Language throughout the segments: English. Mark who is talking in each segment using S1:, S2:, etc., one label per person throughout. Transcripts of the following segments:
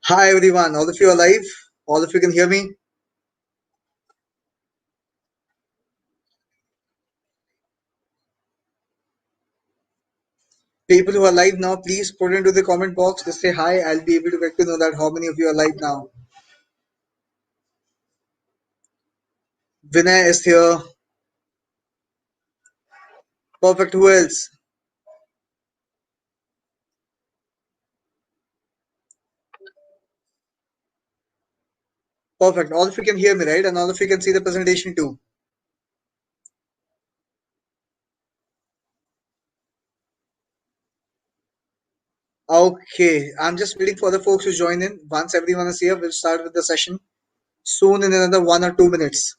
S1: Hi everyone, all of you are live. All of you can hear me. People who are live now, please put into the comment box. Just say hi. I'll be able to get to know that how many of you are live now. Vinay is here. Perfect. Who else? Perfect. All of you can hear me, right? And all of you can see the presentation too. Okay, I'm just waiting for the folks to join in. Once everyone is here, we'll start with the session soon in another 1 or 2 minutes.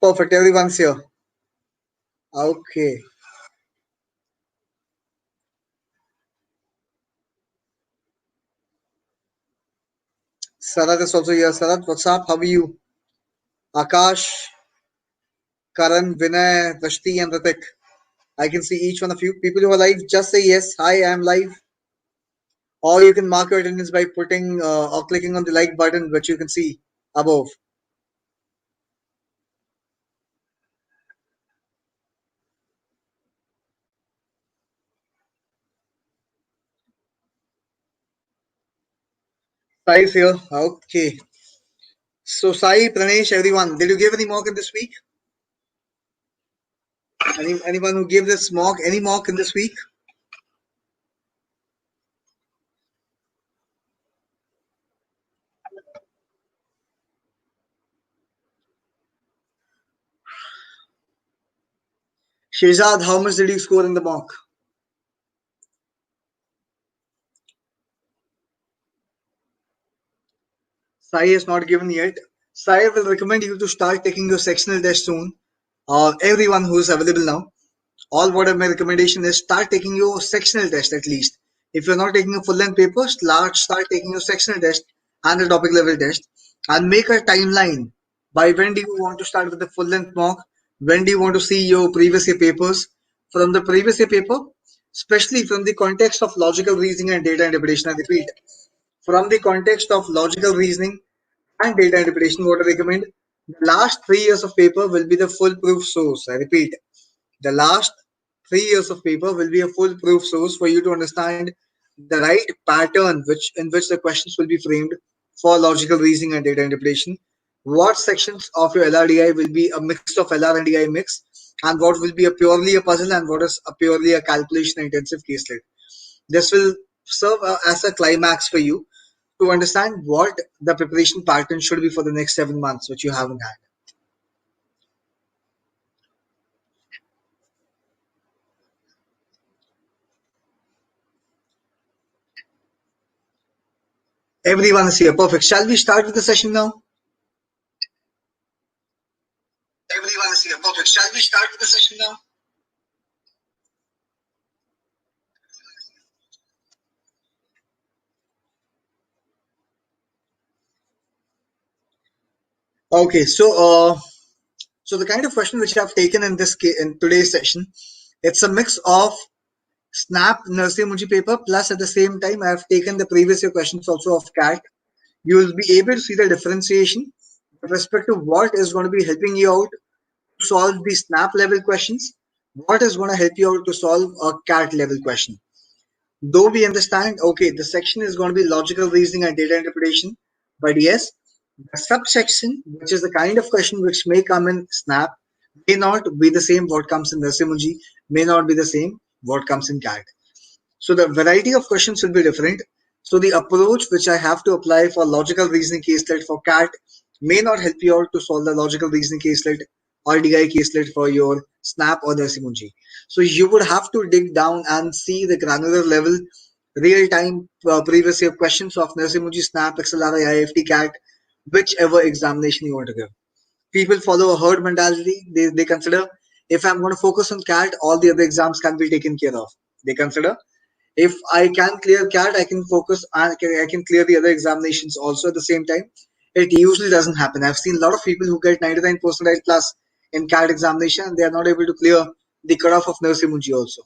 S1: Perfect. Everyone's here. Okay. Sarat is also here. Sarat, what's up? How are you? Akash, Karan, Vinay, Rashti, and Ritik. I can see each one of you. People who are live, just say yes. Hi, I am live. Or you can mark your attendance by putting or clicking on the like button, which you can see above. Sai is here. Okay. So Sai, Pranesh, everyone, did you give any mock in this week? Anyone who gave this mock, any mock in this week? Shehzad, how much did you score in the mock? Sai is not given yet. Sai will recommend you to start taking your sectional test soon. Everyone who is available now. All what my recommendation is start taking your sectional test at least. If you're not taking a full length paper, start taking your sectional test and the topic level test and make a timeline. By when do you want to start with the full length mock? When do you want to see your previous year papers? From the previous year paper, especially from the context of logical reasoning and data interpretation, I repeat, from the context of logical reasoning and data interpretation, what I recommend, the last 3 years of paper will be the foolproof source. I repeat, the last 3 years of paper will be a foolproof source for you to understand the right pattern in which the questions will be framed for logical reasoning and data interpretation. What sections of your LRDI will be a mix of LR and DI mix, and what will be a purely a puzzle and what is a purely a calculation intensive caselet. This will serve as a climax for you to understand what the preparation pattern should be for the next 7 months, which you haven't had. Everyone is here. Perfect. Shall we start with the session now? Everyone is here. Perfect. Shall we start with the session now? Okay, so the kind of question which I've taken in in today's session, it's a mix of SNAP Nursery Munji paper plus at the same time I've taken the previous year questions also of CAT. You will be able to see the differentiation with respect to what is going to be helping you out to solve the SNAP level questions, what is going to help you out to solve a CAT level question. Though we understand, okay, the section is going to be logical reasoning and data interpretation, but yes, the subsection, which is the kind of question which may come in SNAP, may not be the same what comes in Nasimuji, may not be the same what comes in CAT. So the variety of questions will be different. So the approach which I have to apply for logical reasoning caselet for CAT may not help you out to solve the logical reasoning caselet or DI caselet for your SNAP or the Simunji. So you would have to dig down and see the granular level, real-time previous year questions of Nasimuji, SNAP, XLRI, IFT, CAT, whichever examination you want to give. People follow a herd mentality. They consider if I'm going to focus on CAT, all the other exams can be taken care of. They consider if I can clear CAT, I can focus and I can clear the other examinations also at the same time. It usually doesn't happen. I've seen a lot of people who get 99 percentile plus in CAT examination and they are not able to clear the cutoff of Nurse Munji also.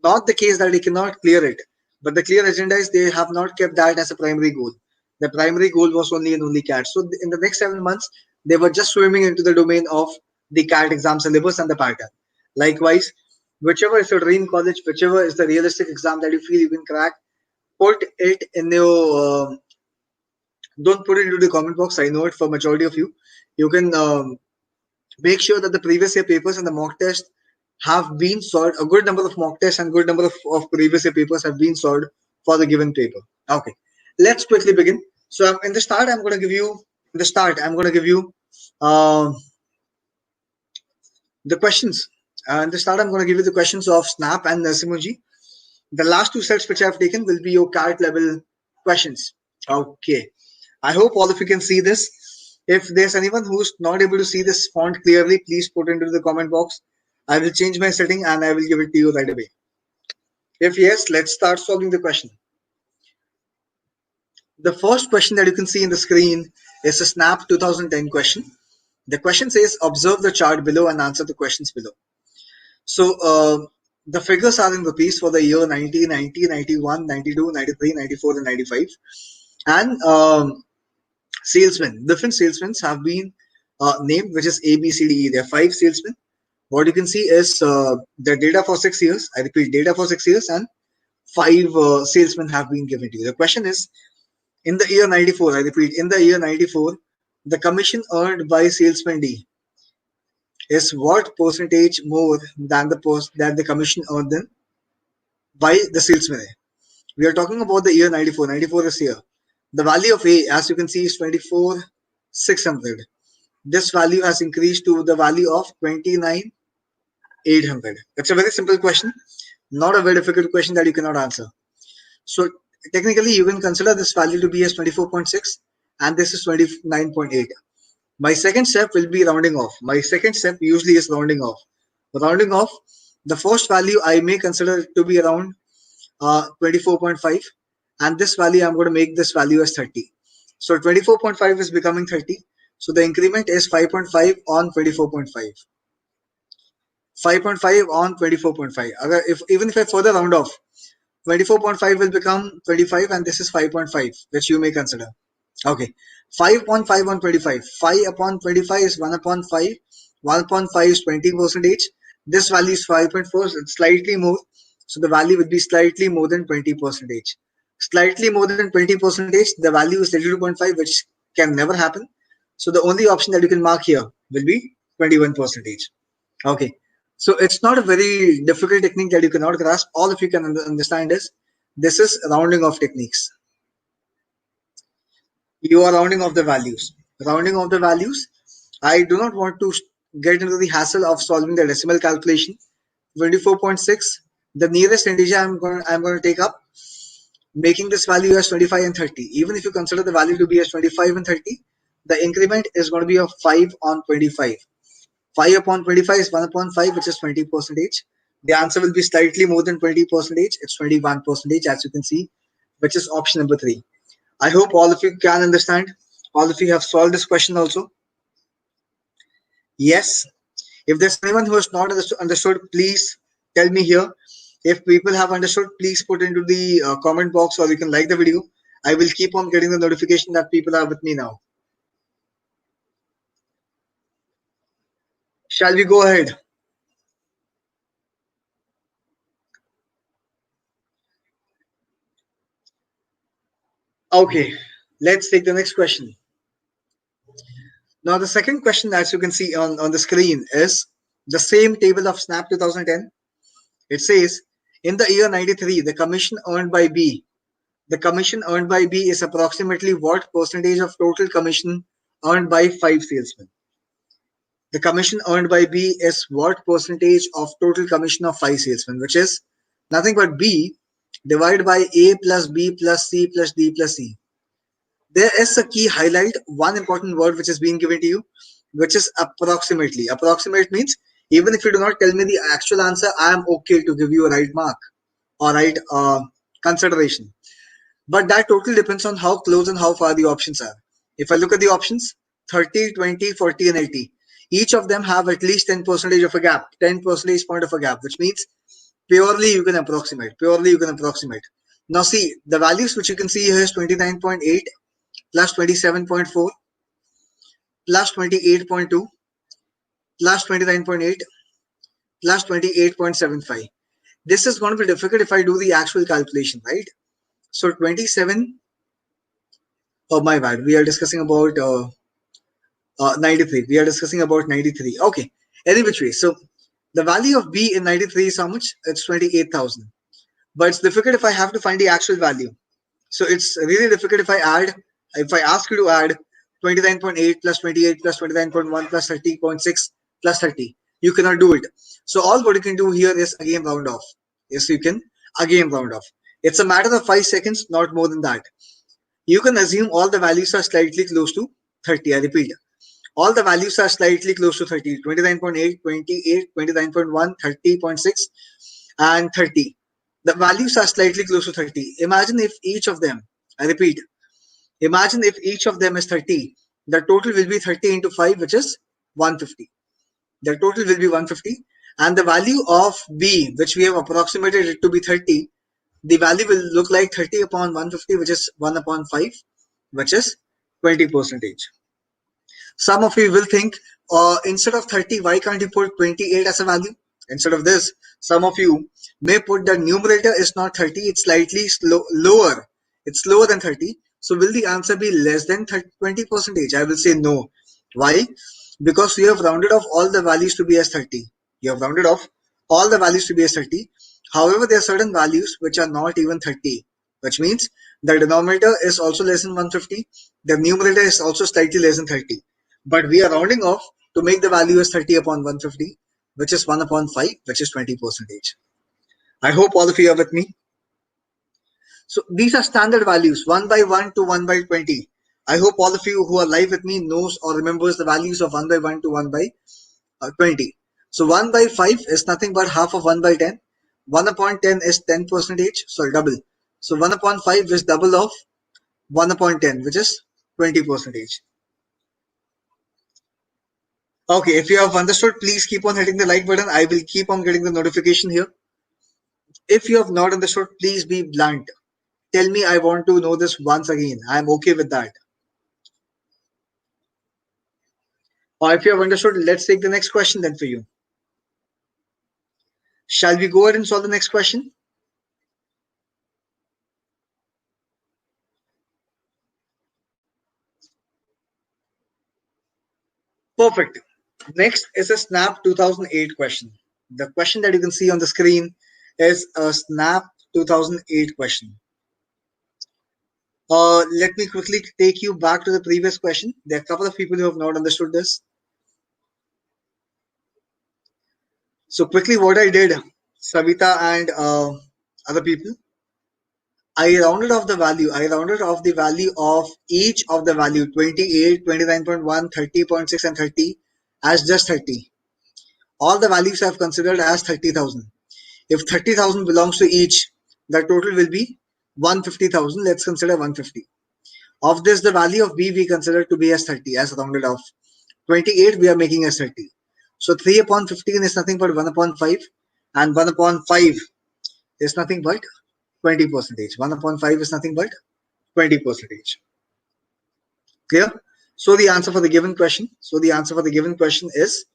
S1: Not the case that he cannot clear it, But the clear agenda is they have not kept that as a primary goal. The primary goal was only and only CAT. So in the next 7 months, they were just swimming into the domain of the CAT exam syllabus and the pattern. Likewise, whichever is your dream college, whichever is the realistic exam that you feel you can crack, put it in your don't put it into the comment box. I know it for majority of you. You can make sure that the previous year papers and the mock test have been solved. A good number of mock tests and good number of previous year papers have been solved for the given paper. Okay, let's quickly begin. So in the start, I'm going to give you um, the questions. In the start, I'm going to give you the questions of SNAP and Narasimhaji. The last two sets which I've taken will be your CAT level questions. Okay. I hope all of you can see this. If there's anyone who's not able to see this font clearly, please put it into the comment box. I will change my setting and I will give it to you right away. If yes, let's start solving the question. The first question that you can see in the screen is a SNAP 2010 question. The question says, observe the chart below and answer the questions below. So the figures are in rupees for the year 90, 90, 91, 92, 93, 94 and 95. And salesmen, different salesmen have been named, which is A, B, C, D, E. There are 5 salesmen. What you can see is the data for 6 years. I repeat, data for 6 years and 5 salesmen have been given to you. The question is, in the year 94, I repeat, in the year 94, the commission earned by salesman D is what percentage more than the commission earned then by the salesman A. We are talking about the year 94. 94 is here. The value of A, as you can see, is 24,600. This value has increased to the value of 29,800. It's a very simple question, not a very difficult question that you cannot answer. So technically, you can consider this value to be as 24.6 and this is 29.8. My second step will be rounding off. My second step usually is rounding off. Rounding off, the first value I may consider to be around 24.5, and this value I'm going to make this value as 30. So 24.5 is becoming 30. So the increment is 5.5 on 24.5. 5.5 on 24.5. Even if I further round off, 24.5 will become 25 and this is 5.5, which you may consider. Okay, 5.5 on 25. 5 upon 25 is 1 upon 5. 1 upon 5 is 20%. This value is 5.4, so it's slightly more. So the value would be slightly more than 20%. Slightly more than 20%, the value is 32.5, which can never happen. So the only option that you can mark here will be 21%. Okay, so it's not a very difficult technique that you cannot grasp. All of you can understand is this is rounding off techniques. You are rounding off the values. Rounding off the values. I do not want to get into the hassle of solving the decimal calculation. 24.6, the nearest integer I'm going to take up, making this value as 25 and 30. Even if you consider the value to be as 25 and 30, the increment is going to be of 5 on 25. 5 upon 25 is 1 upon 5, which is 20%. The answer will be slightly more than 20%. It's 21%, as you can see, which is option number 3. I hope all of you can understand. All of you have solved this question also. Yes. If there's anyone who has not understood, please tell me here. If people have understood, please put into the comment box or you can like the video. I will keep on getting the notification that people are with me now. Shall we go ahead? Okay, let's take the next question. Now, the second question, as you can see on the screen, is the same table of SNAP 2010. It says, in the year 93, the commission earned by B. The commission earned by B is approximately what percentage of total commission earned by 5 salesmen? The commission earned by B is what percentage of total commission of 5 salesmen, which is nothing but B divided by A plus B plus C plus D plus E. There is a key highlight, one important word which is being given to you, which is approximately. Approximate means even if you do not tell me the actual answer, I am okay to give you a right mark or right consideration. But that totally depends on how close and how far the options are. If I look at the options, 30, 20, 40 and 80, each of them have at least 10% of a gap, 10 percentage point of a gap, which means purely you can approximate. Now see, the values which you can see here is 29.8 plus 27.4 plus 28.2 plus 29.8 plus 28.75. This is going to be difficult if I do the actual calculation, right? So 27, oh my bad, we are discussing about 93. We are discussing about 93. Okay, any which way. So the value of B in 93 is how much? It's 28,000. But it's difficult if I have to find the actual value. So it's really difficult if I ask you to add 29.8 plus 28 plus 29.1 plus 30.6 plus 30. You cannot do it. So all what you can do here is again round off. Yes, you can again round off. It's a matter of 5 seconds, not more than that. You can assume all the values are slightly close to 30. I repeat, all the values are slightly close to 30. 29.8, 28, 29.1, 30.6 and 30. The values are slightly close to 30. Imagine if each of them, I repeat, imagine if each of them is 30. The total will be 30 into 5, which is 150. The total will be 150. And the value of B, which we have approximated it to be 30, the value will look like 30 upon 150, which is 1 upon 5, which is 20%. Some of you will think, instead of 30, why can't you put 28 as a value? Instead of this, some of you may put the numerator is not 30, it's slightly lower. It's lower than 30. So will the answer be less than 20%? I will say no. Why? Because we have rounded off all the values to be as 30. You have rounded off all the values to be as 30. However, there are certain values which are not even 30, which means the denominator is also less than 150. The numerator is also slightly less than 30. But we are rounding off to make the value as 30 upon 150, which is 1 upon 5, which is 20%. I hope all of you are with me. So these are standard values, 1 by 1 to 1 by 20. I hope all of you who are live with me knows or remembers the values of 1 by 1 to 1 by 20. So 1 by 5 is nothing but half of 1 by 10. 1 upon 10 is 10%, sorry, double. So 1 upon 5 is double of 1 upon 10, which is 20%. Okay, if you have understood, please keep on hitting the like button. I will keep on getting the notification here. If you have not understood, please be blunt. Tell me I want to know this once again. I am okay with that. Or if you have understood, let's take the next question then for you. Shall we go ahead and solve the next question? Perfect. Next is a SNAP 2008 question. The question that you can see on the screen is a SNAP 2008 question. Let me quickly take you back to the previous question. There are a couple of people who have not understood this. So quickly what I did, Savita and other people, I rounded off the value. I rounded off the value of each of the value 28, 29.1, 30.6 and 30 as just 30. All the values I have considered as 30,000. If 30,000 belongs to each, the total will be 150,000. Let's consider 150. Of this, the value of B we consider to be as 30 as rounded off. 28 we are making as 30. So 3 upon 15 is nothing but 1 upon 5 and 1 upon 5 is nothing but 20%. 1 upon 5 is nothing but 20%. Clear? So the answer for the given question. Is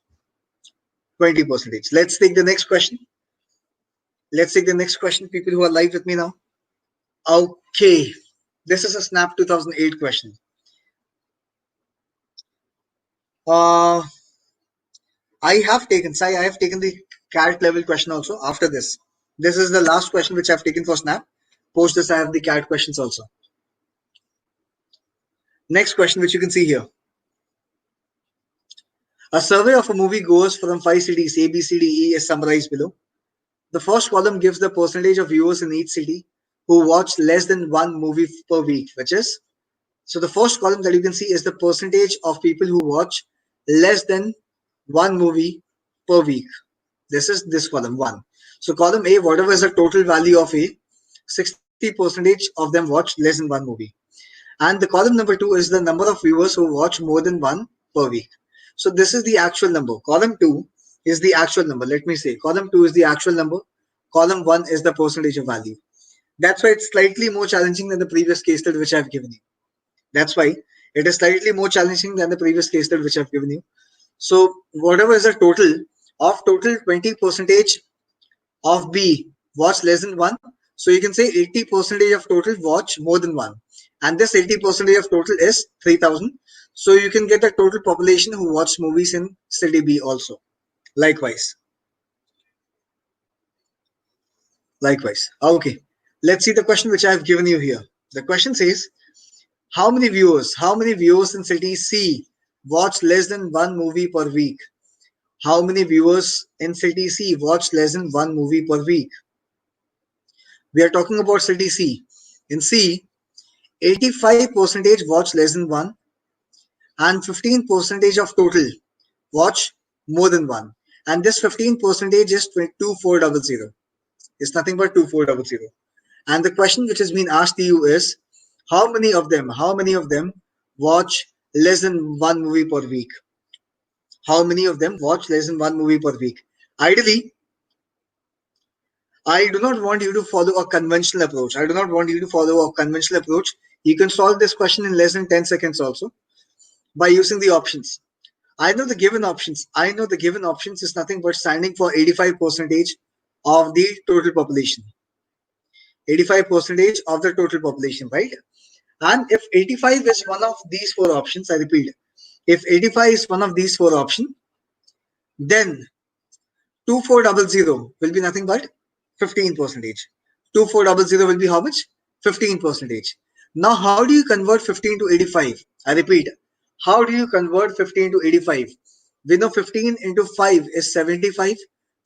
S1: 20%. Let's take the next question. People who are live with me now. Okay. This is a SNAP 2008 question. I have taken the CAT level question also after this. This is the last question which I've taken for SNAP. Post this, I have the CAT questions also. Next question, which you can see here. A survey of a moviegoers from 5 cities A, B, C, D, E is summarized below. The first column gives the percentage of viewers in each city who watch less than one movie per week, which is, so the first column that you can see is the percentage of people who watch less than one movie per week. This is this column 1. So column A, whatever is the total value of A, 60% of them watch less than one movie. And the column number 2 is the number of viewers who watch more than one per week. So this is the actual number. Column 2 is the actual number. Let me say column 2 is the actual number. Column 1 is the percentage of value. That's why it's slightly more challenging than the previous case study which I've given you. That's why it is slightly more challenging than the previous case study which I've given you. So whatever is the total 20 percentage of B watch less than 1. So you can say 80 percentage of total watch more than 1. And this 80 percentage of total is 3000. So you can get the total population who watch movies in city B also. Likewise. Okay. Let's see the question which I have given you here. The question says, how many viewers in city C watch less than one movie per week? How many viewers in city C watch less than one movie per week? We are talking about city C. In C, 85 percentage watch less than one and 15 percentage of total watch more than one. And this 15 percentage is 2400. It's nothing but 2400. And the question which has been asked to you is, how many of them watch less than one movie per week? How many of them watch less than one movie per week? Ideally, I do not want you to follow a conventional approach. I do not want you to follow a conventional approach. You can solve this question in less than 10 seconds also by using the options. I know the given options. I know the given options is nothing but standing for 85 percentage of the total population. 85 percentage of the total population, right? And if 85 is one of these four options, I repeat, if 85 is one of these four options, then 2400 will be nothing but 15 percentage. 2400 will be how much? 15 percentage. Now, how do you convert 15 to 85? I repeat, how do you convert 15 to 85? We know 15 into 5 is 75,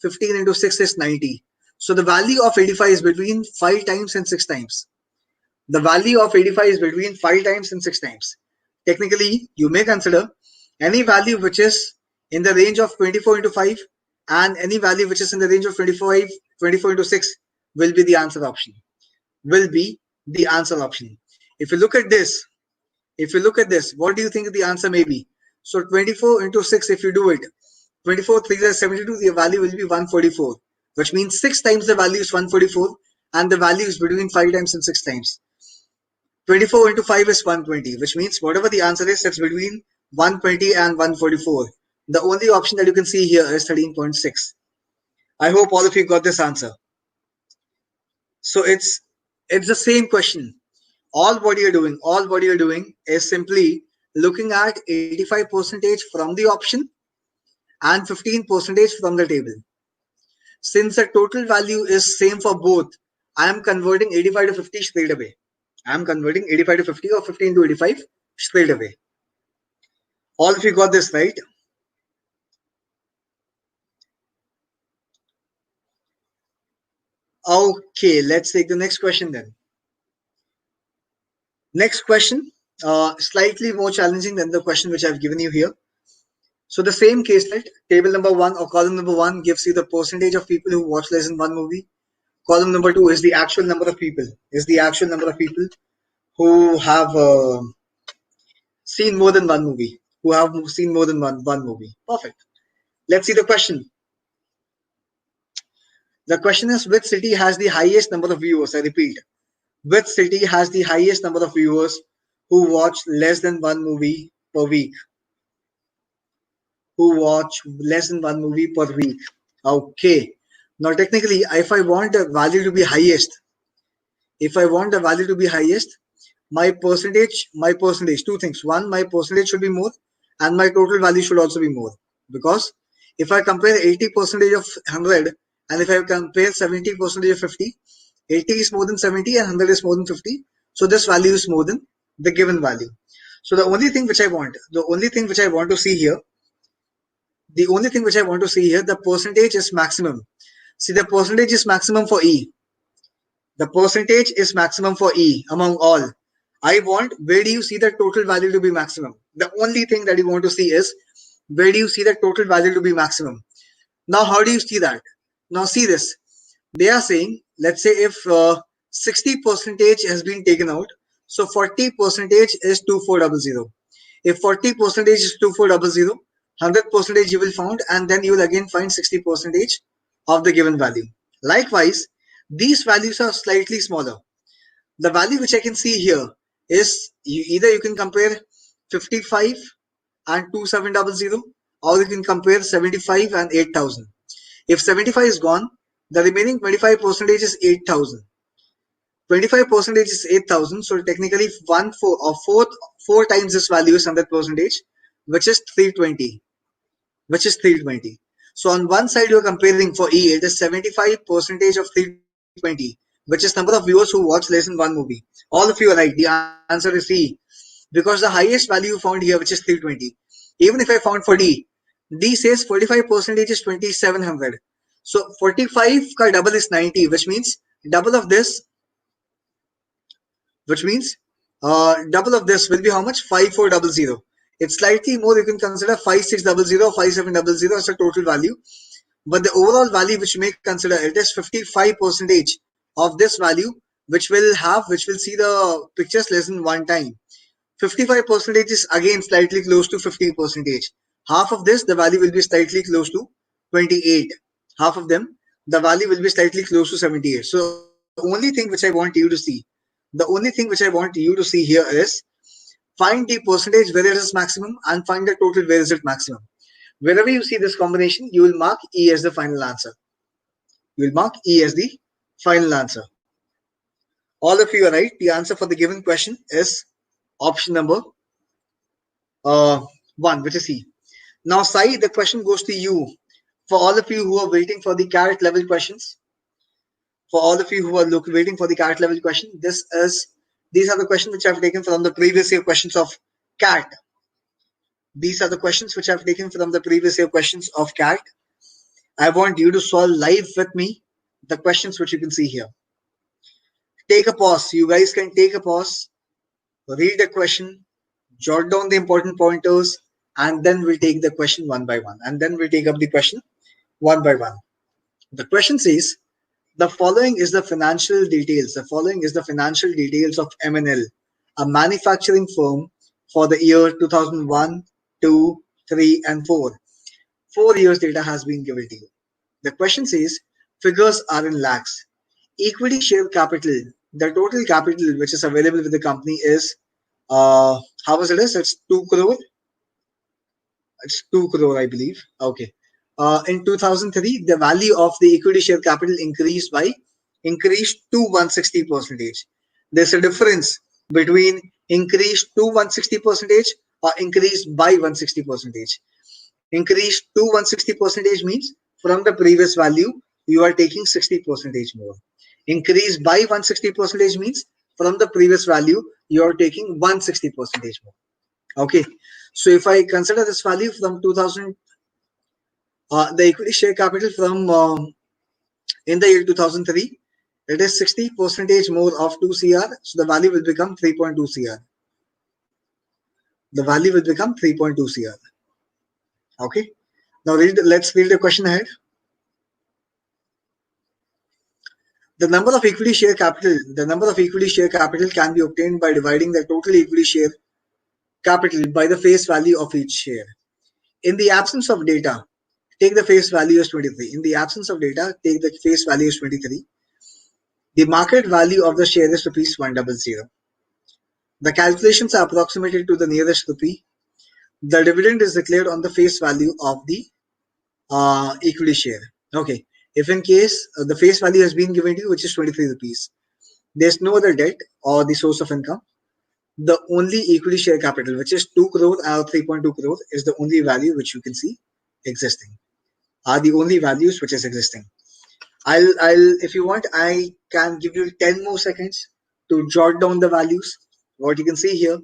S1: 15 into 6 is 90. So the value of 85 is between 5 times and 6 times. The value of 85 is between 5 times and 6 times. Technically, you may consider any value which is in the range of 24 into 5 and any value which is in the range of 24 into 6 will be the answer option. Will be the answer option. If you look at this, what do you think the answer may be? So 24 into 6, if you do it, 24 3 is 72, the value will be 144, which means 6 times the value is 144 and the value is between 5 times and 6 times. 24 into 5 is 120, which means whatever the answer is, it's between 120 and 144. The only option that you can see here is 13.6. I hope all of you got this answer. So it's the same question. All what you're doing is simply looking at 85 percentage from the option and 15 percentage from the table. Since the total value is same for both, I am converting 85 to 50 straight away. I am converting 85 to 50 or 15 to 85 straight away. All of you got this, right? Okay, let's take the next question then. Next question, slightly more challenging than the question which I've given you here. So the same caselet, table number 1 or column number 1 gives you the percentage of people who watch less than one movie. Column number 2 is the actual number of people. Who have seen more than one movie. One movie. Perfect. Let's see the question. The question is, which city has the highest number of viewers? I repeat, which city has the highest number of viewers who watch less than one movie per week? Who watch less than one movie per week? Okay. Now, technically, if I want the value to be highest, my percentage, two things. One, my percentage should be more, and my total value should also be more. Because if I compare 80 percentage of 100, and if I compare 70 percentage of 50, 80 is more than 70 and 100 is more than 50. So this value is more than the given value. So the only thing which I want to see here, the percentage is maximum. See, the percentage is maximum for E. The percentage is maximum for E among all. I want, where do you see the total value to be maximum? The only thing that you want to see is, where do you see the total value to be maximum? Now, how do you see that? Now, see this. They are saying, let's say if 60 percentage has been taken out, so 40 percentage is 2400. If 40 percentage is 2400, 100 percentage you will find, and then you will again find 60 percentage of the given value. Likewise, These values are slightly smaller. The value which I can see here is either you can compare 55 and 2700, or you can compare 75 and 8000. If 75 is gone, the remaining 25% is 8000. 25% is 8000, so technically four times this value is 100%, which is 320. Which is 320. So on one side you're comparing for E, it is 75% of 320, which is number of viewers who watch less than one movie. All of you are right. The answer is C, because the highest value you found here, which is 320. Even if I found for D says 45% is 2700. So 45 ka double is 90, which means double of this, which means double of this will be how much? 5400. It's slightly more. You can consider 5600, 5700 as a total value, but the overall value which you may consider, it is 55% of this value, which will see the pictures less than one time. 55% is again slightly close to 50%. Half of this, the value will be slightly close to 28. Half of them, the value will be slightly close to 78. So the only thing which I want you to see, here is find the percentage where it is maximum and find the total where is it maximum. Wherever you see this combination, you will mark E as the final answer. You will mark E as the final answer. All of you are right. The answer for the given question is option number 1, which is C. Now, Sai, the question goes to you. For all of you who are waiting for the CAT level questions, these are the questions which I've taken from the previous year questions of CAT. I want you to solve live with me the questions which you can see here. Take a pause. You guys can take a pause, read the question, jot down the important pointers, and then we'll take the question one by one. The question says, the following is the financial details. Of MNL, a manufacturing firm, for the year 2001, 2, 3, and 4. 4 years data has been given to you. The question says, figures are in lakhs. Equity share capital, the total capital which is available with the company is, how much it is? It's 2 crore. It's 2 crore, I believe. Okay. In 2003, the value of the equity share capital increased to 160%. There's a difference between increased to 160% or increased by 160%. Increased to 160% means from the previous value, you are taking 60% more. Increased by 160% means from the previous value, you are taking 160% more. Okay. So if I consider this value from 2000, the equity share capital from in the year 2003, it is 60% more of 2 CR. So the value will become 3.2 CR. Okay. Now let's read the question ahead. The number of equity share capital can be obtained by dividing the total equity share capital by the face value of each share. In the absence of data, take the face value as 23. The market value of the share is rupees 100. The calculations are approximated to the nearest rupee. The dividend is declared on the face value of the equity share. Okay. If in case the face value has been given to you, which is 23 rupees, there's no other debt or the source of income. The only equity share capital, which is 2 crore or 3.2 crore, is the only value which you can see existing. Are the only values which is existing. If you want, I can give you 10 more seconds to jot down the values. What you can see here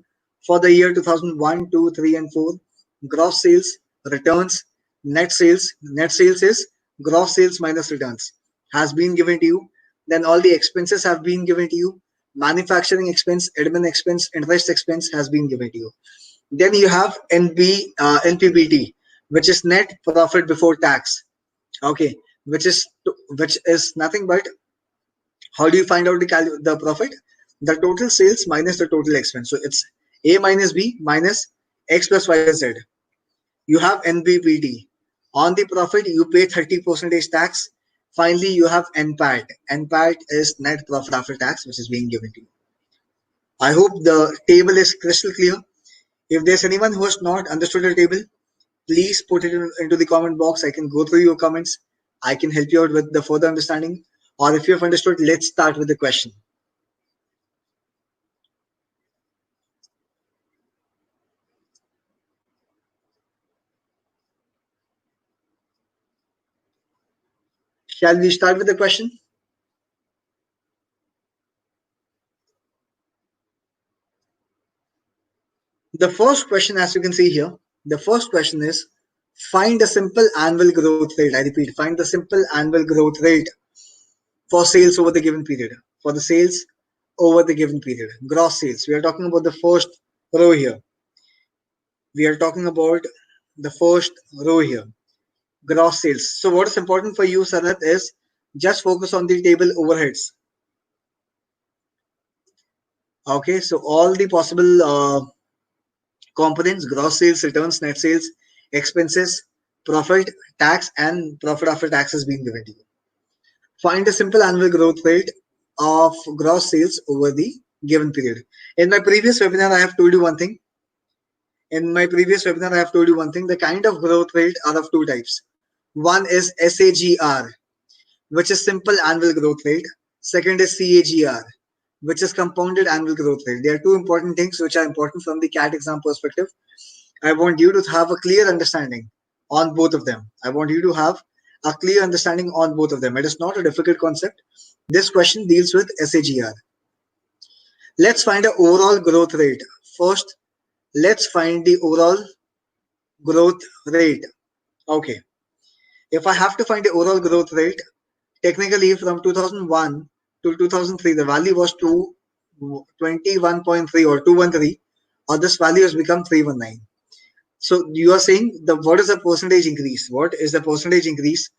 S1: for the year 2001, 2, 3, and 4, gross sales, returns, net sales. Net sales is gross sales minus returns has been given to you. Then all the expenses have been given to you. Manufacturing expense, admin expense, interest expense has been given to you. Then you have NPBT, which is net profit before tax. Okay, which is nothing but, how do you find out the profit? The total sales minus the total expense. So it's A minus B minus X plus Y plus Z. You have NBPT. On the profit, you pay 30% tax. Finally, you have NPAT. NPAT is net profit after tax, which is being given to you. I hope the table is crystal clear. If there's anyone who has not understood the table, please put it into the comment box. I can go through your comments. I can help you out with the further understanding. Or if you have understood, let's start with the question. Shall we start with the question? The first question, as you can see here, the first question is find a simple annual growth rate. I repeat, find the simple annual growth rate for sales over the given period. For the sales over the given period. Gross sales. We are talking about the first row here. We are talking about the first row here. Gross sales. So what is important for you, Sarath, is just focus on the table overheads. Okay, so all the possible components, gross sales, returns, net sales, expenses, profit, tax, and profit after tax is being given to you. Find a simple annual growth rate of gross sales over the given period. In my previous webinar, I have told you one thing. The kind of growth rate are of two types. One is SAGR, which is simple annual growth rate. Second is CAGR, which is compounded annual growth rate. There are two important things which are important from the CAT exam perspective. I want you to have a clear understanding on both of them. It is not a difficult concept. This question deals with SAGR. Let's find an overall growth rate. First, let's find the overall growth rate. Okay. If I have to find the overall growth rate, technically from 2001 to 2003, the value was 21.3 or 213, or this value has become 319. So you are saying what is the percentage increase? What is the percentage increase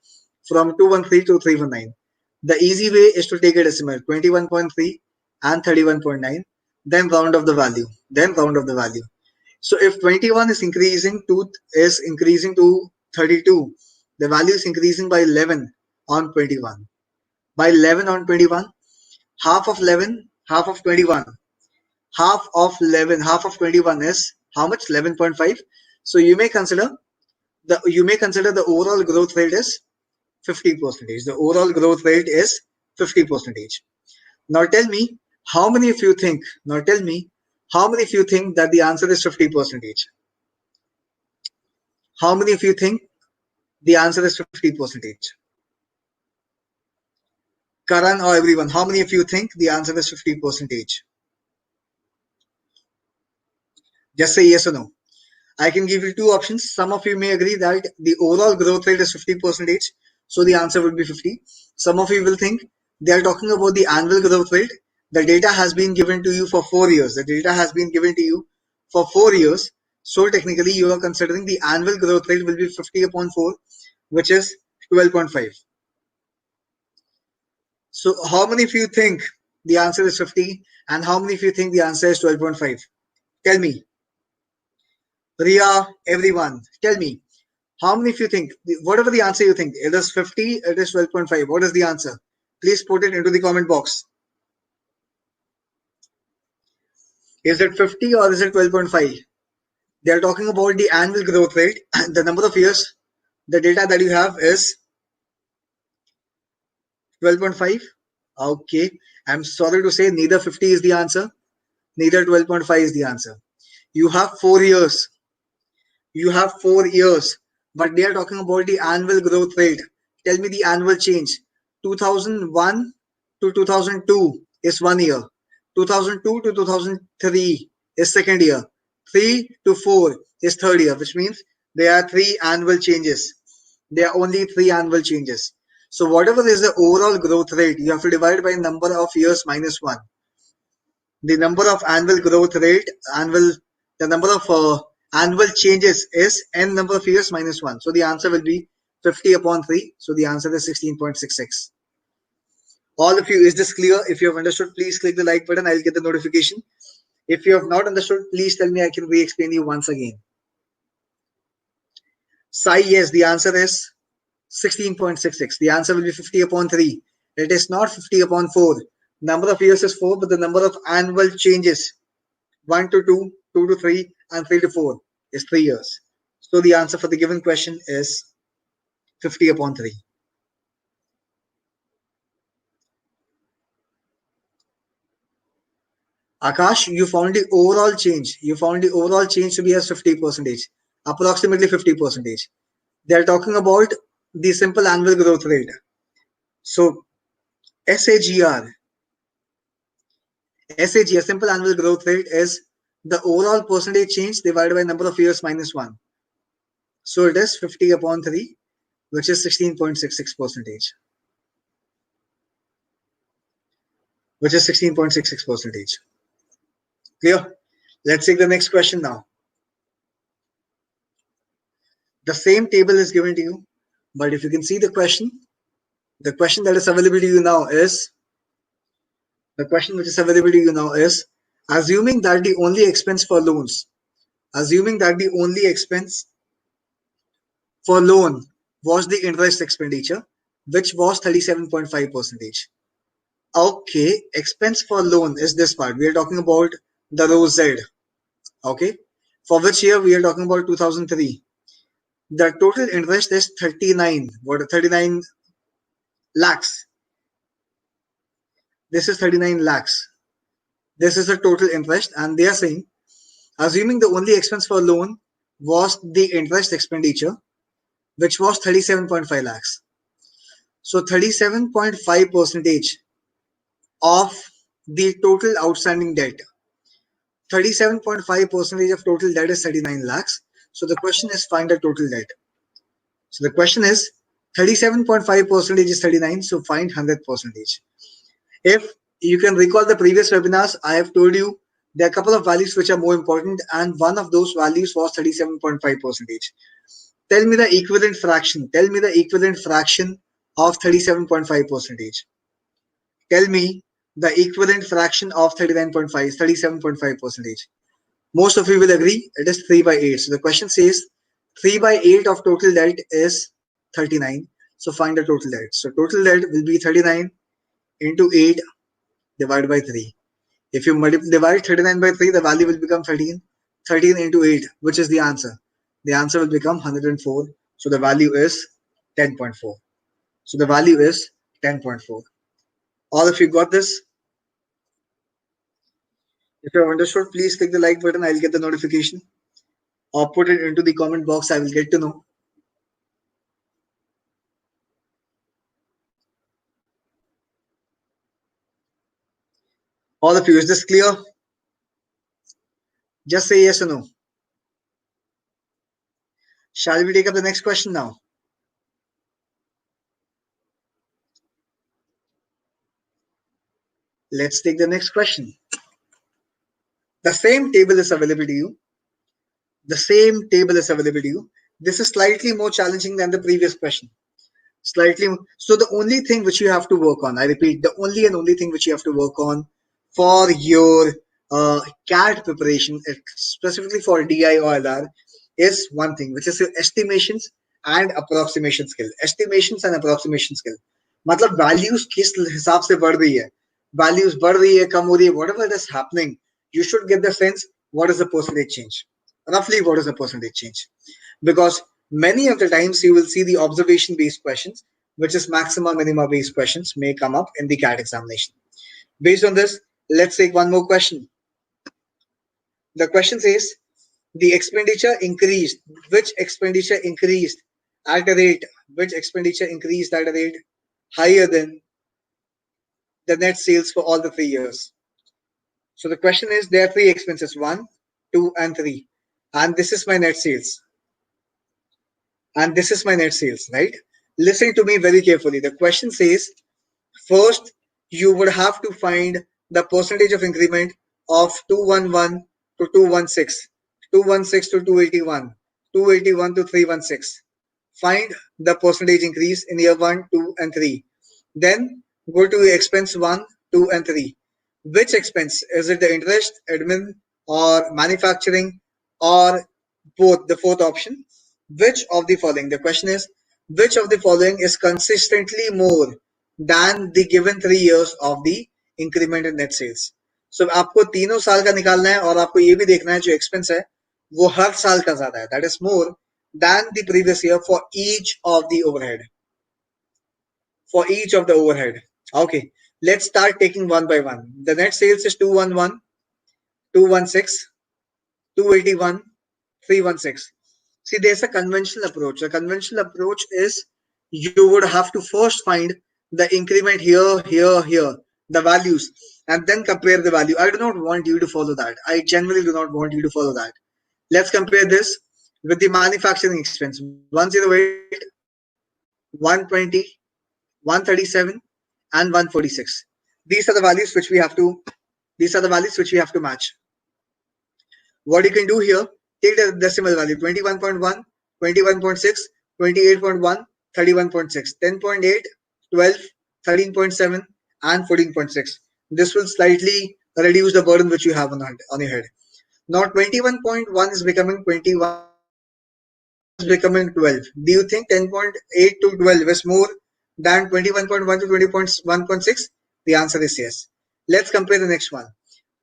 S1: from 213 to 319? The easy way is to take a decimal, 21.3 and 31.9, then round off the value. So if 21 is increasing to 32, the value is increasing by 11 on 21. By 11 on 21, half of 11, half of 21. Half of 21 is how much? 11.5. So you may consider the overall growth rate is 50%. The overall growth rate is 50%. Now tell me how many of you think that the answer is 50%? How many of you think the answer is 50%? Karan or everyone, how many of you think the answer is 50%? Just say yes or no. I can give you two options. Some of you may agree that the overall growth rate is 50%, so the answer would be 50. Some of you will think they are talking about the annual growth rate. The data has been given to you for 4 years. So technically you are considering the annual growth rate will be 50 upon 4, which is 12.5. So how many of you think the answer is 50 and how many of you think the answer is 12.5? Tell me. Ria, everyone, tell me. How many of you think, whatever the answer you think, it is 50, it is 12.5. What is the answer? Please put it into the comment box. Is it 50 or is it 12.5? They are talking about the annual growth rate. The number of years, the data that you have is 12.5. Okay. I'm sorry to say neither 50 is the answer, neither 12.5 is the answer. You have 4 years. But they are talking about the annual growth rate. Tell me the annual change. 2001 to 2002 is 1 year. 2002 to 2003 is second year. 3 to 4 is third year, which means there are 3 annual changes. There are only 3 annual changes. So whatever is the overall growth rate, you have to divide by number of years minus 1. The number of annual growth rate, the number of annual changes is n number of years minus 1. So the answer will be 50 upon 3. So the answer is 16.66. All of you, is this clear? If you have understood, please click the like button. I'll get the notification. If you have not understood, please tell me. I can re-explain you once again. Sai, yes, the answer is 16.66. The answer will be 50 upon 3. It is not 50 upon 4. Number of years is 4, but the number of annual changes 1 to 2, 2 to 3, and 3 to 4 is 3 years. So the answer for the given question is 50 upon 3. Akash, you found the overall change. You found the overall change to be as 50%, approximately 50%. They are talking about the simple annual growth rate. So SAGR, simple annual growth rate, is the overall percentage change divided by number of years minus 1. So it is 50 upon 3, which is 16.66%. Which is 16.66%. Clear? Let's take the next question now. The same table is given to you, but if you can see the question that is available to you now is, assuming that the only expense for loans, was the interest expenditure, which was 37.5%. Okay, expense for loan is this part. We are talking about the row Z. Okay, for which year we are talking about 2003. The total interest is 39 lakhs. This is 39 lakhs. This is the total interest, and they are saying, assuming the only expense for loan was the interest expenditure, which was 37.5 lakhs. So 37.5% of the total outstanding debt. 37.5% of total debt is 39 lakhs. So the question is, find the total debt. So the question is, 37.5% is 39, so find 100%. If you can recall the previous webinars, I have told you there are a couple of values which are more important, and one of those values was 37.5%. Tell me the equivalent fraction. Tell me the equivalent fraction of 37.5%. Tell me the equivalent fraction of 37.5%. Most of you will agree it is 3 by 8. So the question says 3 by 8 of total debt is 39. So find the total debt. So total debt will be 39 into 8 divided by 3. If you divide 39 by 3, the value will become 13. 13 into 8, which is the answer? The answer will become 104. So the value is 10.4. So the value is 10.4. All of you got this? If you have understood, please click the like button. I'll get the notification. Or put it into the comment box. I will get to know. All of you, is this clear? Just say yes or no. Shall we take up the next question now? Let's take the next question. The same table is available to you. This is slightly more challenging than the previous question. Slightly. So the only thing which you have to work on, I repeat, the only thing which you have to work on for your CAT preparation, specifically for DI or LR, is one thing, which is your estimations and approximation skill. मतलब values किस हिसाब से बढ़ रही है, values बढ़ रही है, कम हो रही है, whatever it is happening, you should get the sense what is the percentage change. Roughly, what is the percentage change? Because many of the times you will see the observation based questions, which is maxima minima based questions, may come up in the CAT examination. Based on this, let's take one more question. The question says, the expenditure increased. Which expenditure increased at a rate higher than the net sales for all the 3 years? So the question is, there are 3 expenses, 1, 2, and 3. And this is my net sales. Right? Listen to me very carefully. The question says, first, you would have to find the percentage of increment of 211 to 216, 216 to 281, 281 to 316. Find the percentage increase in year 1, 2, and 3. Then go to expense 1, 2, and 3. Which expense? Is it the interest, admin, or manufacturing, or both? The fourth option. Which of the following? The question is, Which of the following is consistently more than the given 3 years of the increment in net sales? So आपको तीनों साल का निकालना है और आपको ये भी देखना है जो एक्सपेंस है वो हर साल का ज्यादा है. That is more than the previous year for each of the overhead. For each of the overhead. Okay, let's start taking one by one. The net sales is 211, 216, 281, 316. See, there's a conventional approach. The conventional approach is you would have to first find the increment here, here, here, the values, and then compare the value. I do not want you to follow that. I genuinely do not want you to follow that. Let's compare this with the manufacturing expense. 108, 120, 137, and 146. These are the values which we have to. These are the values which we have to match. What you can do here, take the decimal value 21.1, 21.6, 28.1, 31.6, 10.8, 12, 13.7, and 14.6. This will slightly reduce the burden which you have on your head. Now 21.1 is becoming 21 is becoming 12. Do you think 10.8 to 12 is more than 21.1 to 20.1.6? The answer is yes. Let's compare the next one.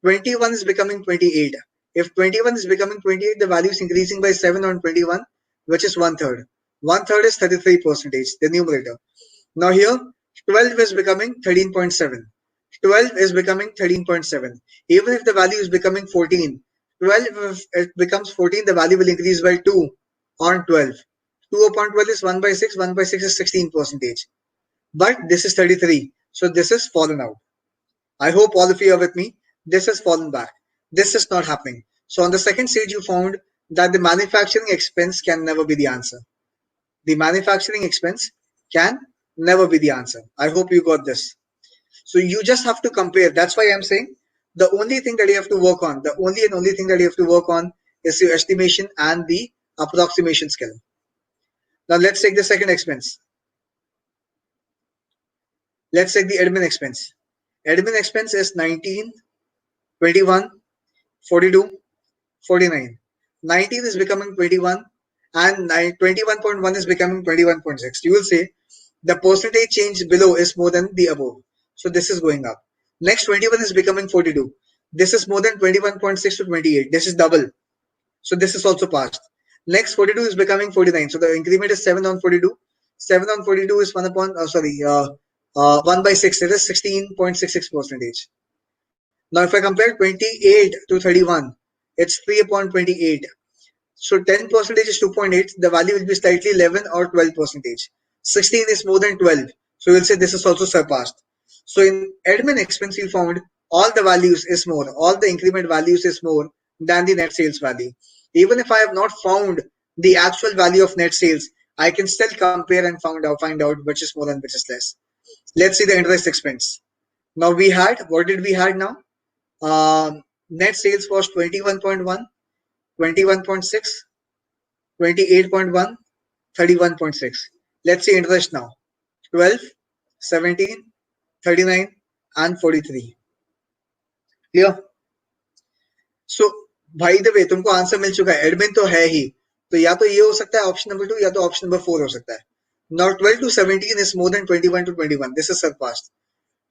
S1: 21 is becoming 28. If 21 is becoming 28, the value is increasing by 7 on 21, which is 1/3. 1/3 is 33%, the numerator. Now here, 12 is becoming 13.7. 12 is becoming 13.7. Even if the value is becoming 14, 12 if it becomes 14, the value will increase by 2 on 12. 2 upon 12 is 1 by 6. 1 by 6 is 16%. But this is 33. So this is fallen out. I hope all of you are with me. This has fallen back. This is not happening. So on the second stage, you found that the manufacturing expense can never be the answer. The manufacturing expense can never be the answer. I hope you got this. So you just have to compare. That's why I'm saying the only thing that you have to work on, the only and only thing that you have to work on is your estimation and the approximation skill. Now let's take the second expense. Let's take the admin expense. Admin expense is 19, 21, 42, 49. 19 is becoming 21 and 21.1 is becoming 21.6. You will say the percentage change below is more than the above. So this is going up. Next 21 is becoming 42. This is more than 21.6 to 28. This is double. So this is also passed. Next 42 is becoming 49. So the increment is 7 on 42. 7 on 42 is 1 upon 1 by 6. It is 16.66%. Now if I compare 28 to 31, it's 3 upon 28. So 10% is 2.8. The value will be slightly 11 or 12%. 16 is more than 12. So we'll say this is also surpassed. So in admin expense, you found all the values is more. All the increment values is more than the net sales value. Even if I have not found the actual value of net sales, I can still compare and find out which is more and which is less. Let's see the interest expense. Now we had, what did we had now? Net sales was 21.1, 21.6, 28.1, 31.6. Let's see interest now. 12, 17, 39 and 43. Clear? So by the way, तुमको answer मिल चुका है. Admin तो है ही, तो या तो ये हो सकता है ऑप्शन नंबर 2 या तो ऑप्शन नंबर 4 हो सकता है. Now 12 to 17 is more than 21 to 21. This is surpassed.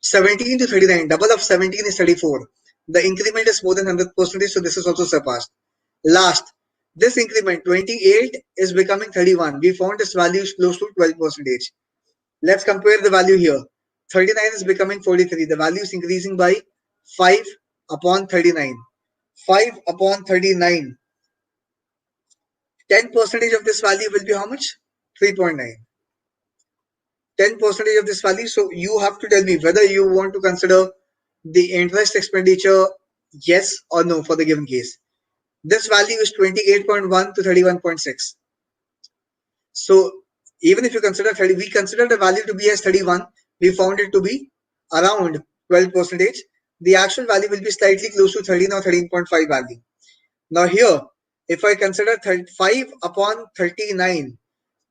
S1: 17 to 39, double of 17 is 34. The increment is more than 100%, so this is also surpassed. Last, this increment 28 is becoming 31. We found this value is close to 12%. Let's compare the value here. 39 is becoming 43. The value is increasing by 5 upon 39. 5 upon 39. 10% of this value will be how much? 3.9. 10% of this value. So you have to tell me whether you want to consider the interest expenditure yes or no for the given case. This value is 28.1 to 31.6. So even if you consider 30, we consider the value to be as 31. We found it to be around 12%. The actual value will be slightly close to 13 or 13.5 value. Now here, if I consider 5 upon 39,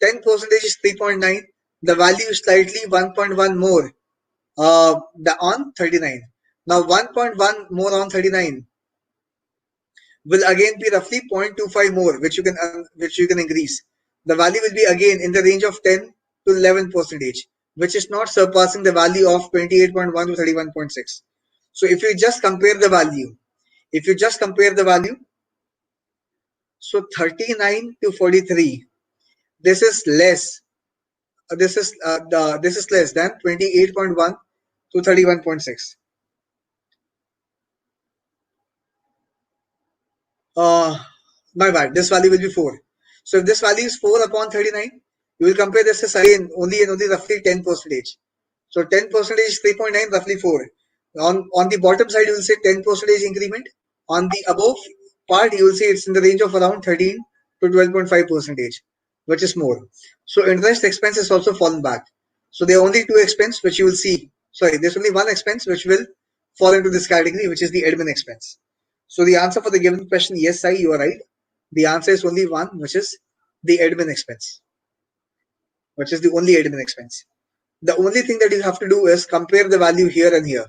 S1: 10% is 3.9. The value is slightly 1.1 more on 39. Now 1.1 more on 39 will again be roughly 0.25 more, which you can increase. the value will be again in the range of 10 to 11 percentage, which is not surpassing the value of 28.1 to 31.6. So if you just compare the value, so 39 to 43, this is less. This is less than 28.1 to 31.6. My bad. This value will be 4. So if this value is 4 upon 39, you will compare this as again only and only roughly 10 percentage. So 10 percentage is 3.9, roughly 4. On the bottom side, you will say 10 percentage increment. On the above part, you will see it's in the range of around 13 to 12.5 percentage, which is more. So interest expense is also fallen back. So there are only two expense which you will see. Sorry, there's only one expense which will fall into this category, which is the admin expense. So the answer for the given question, yes, Sai, you are right. The answer is only one, which is the admin expense, which is the only admin expense. The only thing that you have to do is compare the value here and here.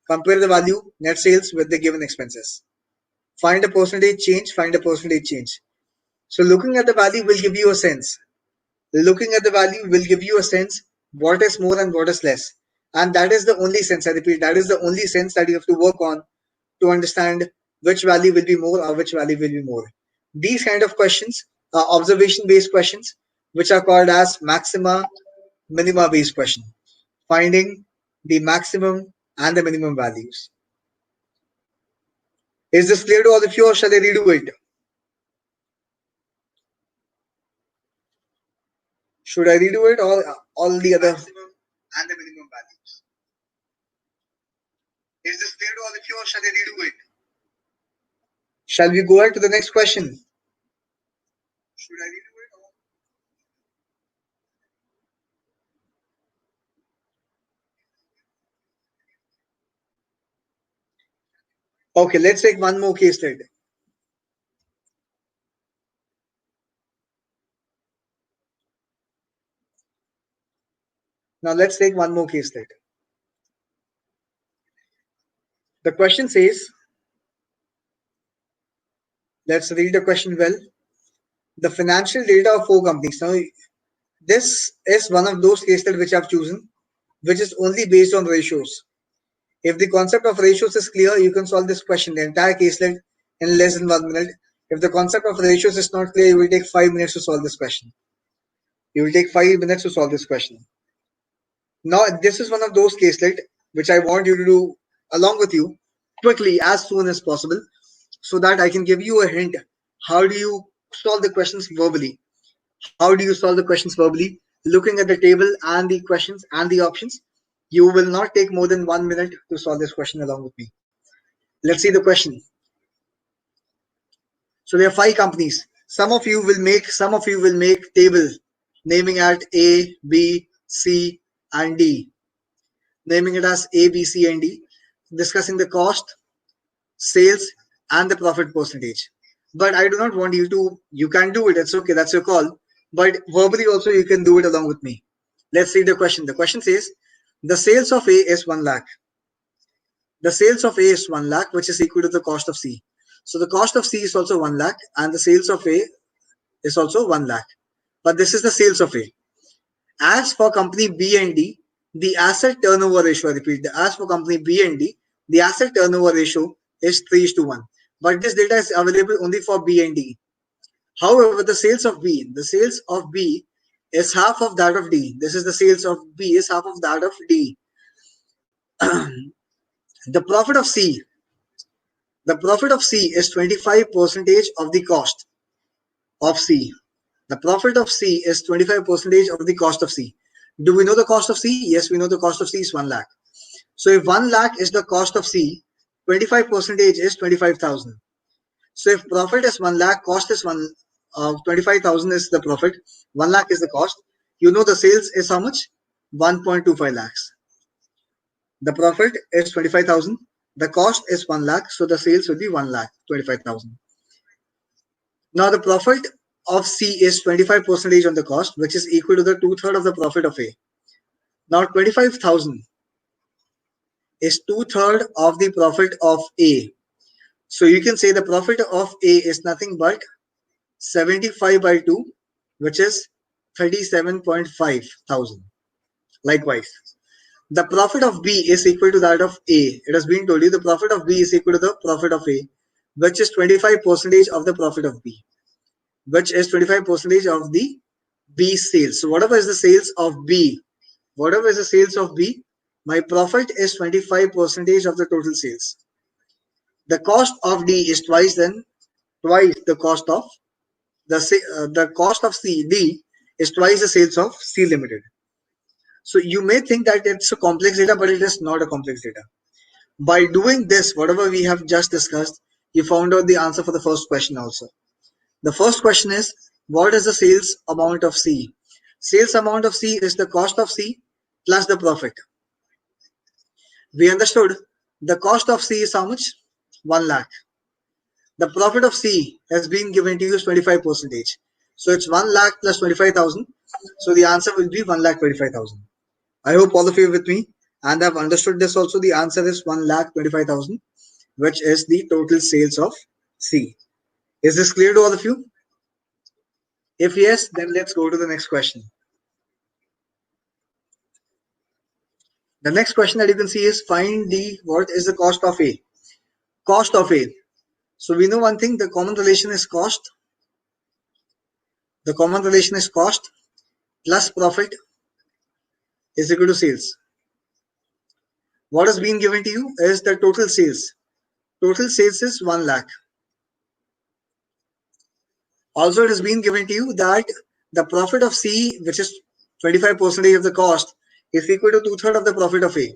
S1: Compare the value net sales with the given expenses. Find a percentage change, find a percentage change. So looking at the value will give you a sense. Looking at the value will give you a sense what is more and what is less. And that is the only sense, I repeat, that is the only sense that you have to work on to understand which value will be more or which value will be more. These kind of questions are observation based questions, which are called as maxima minima based question, finding the maximum and the minimum values. Is this clear to all of you, or shall I redo it? Should I redo it, or all the other maximum and the minimum values? Is this clear to all of you, or shall I redo it? Shall we go ahead to the next question? Should I redo it, or? Okay, let's take one more case study. Now let's take one more case study. The question says, let's read the question well. The financial data of 4 companies. Now, this is one of those case studies which I've chosen, which is only based on ratios. If the concept of ratios is clear, you can solve this question, the entire caselet, in less than 1 minute. If the concept of ratios is not clear, you will take 5 minutes to solve this question. You will take 5 minutes to solve this question. Now, this is one of those caselet which I want you to do along with you quickly as soon as possible, so that I can give you a hint. How do you solve the questions verbally? How do you solve the questions verbally? Looking at the table and the questions and the options, you will not take more than 1 minute to solve this question along with me. Let's see the question. So there are 5 companies. Some of you will make table naming at A, B, C, and D. Naming it as A, B, C, and D. Discussing the cost, sales, and the profit percentage. But I do not want you to, you can do it, it's okay, that's your call. But verbally also you can do it along with me. Let's read the question. The question says, the sales of A is 1 lakh. The sales of A is 1 lakh, which is equal to the cost of C. So the cost of C is also 1 lakh and the sales of A is also 1 lakh. But this is the sales of A. As for company B and D, the asset turnover ratio, I repeat, as for company B and D, the asset turnover ratio is 3:1. But this data is available only for B and D. However, the sales of B is half of that of D. This is the sales of B is half of that of D. The profit of C is 25% of the cost of C. The profit of C is 25% of the cost of C. Do we know the cost of C? Yes, we know the cost of C is 1 lakh. So if 1 lakh is the cost of C, 25% is 25,000. So if profit is 1 lakh, cost is 25,000 is the profit, 1 lakh is the cost. You know the sales is how much? 1.25 lakhs. The profit is 25,000. The cost is 1 lakh. So the sales will be 1 lakh, 25,000. Now the profit of C is 25% on the cost, which is equal to the 2/3 of the profit of A. Now 25,000 is 2/3 of the profit of A. So you can say the profit of A is nothing but 75 by 2 which is 37.5 thousand. Likewise, the profit of B is equal to that of A. It has been told you the profit of B is equal to the profit of A, which is 25% of the profit of B, which is 25% of the B sales. So whatever is the sales of B, whatever is the sales of B, my profit is 25% of the total sales. The cost of D is twice the cost of the cost of C. D is twice the sales of C Limited. So you may think that it's a complex data, but it is not a complex data. By doing this, whatever we have just discussed, you found out the answer for the first question also. The first question is, what is the sales amount of C? Sales amount of C is the cost of C plus the profit. We understood the cost of C is how much? 1 lakh. The profit of C has been given to you as 25%. So it's 1 lakh plus 25,000. So the answer will be 1,25,000. I hope all of you are with me and have understood this also. The answer is 1,25,000, which is the total sales of C. Is this clear to all of you? If yes, then let's go to the next question. The next question that you can see is find what is the cost of A? Cost of A. So we know one thing, the common relation is cost. The common relation is cost plus profit is equal to sales. What has been given to you is the total sales. Total sales is 1 lakh. Also, it has been given to you that the profit of C, which is 25% of the cost, is equal to 2/3 of the profit of A.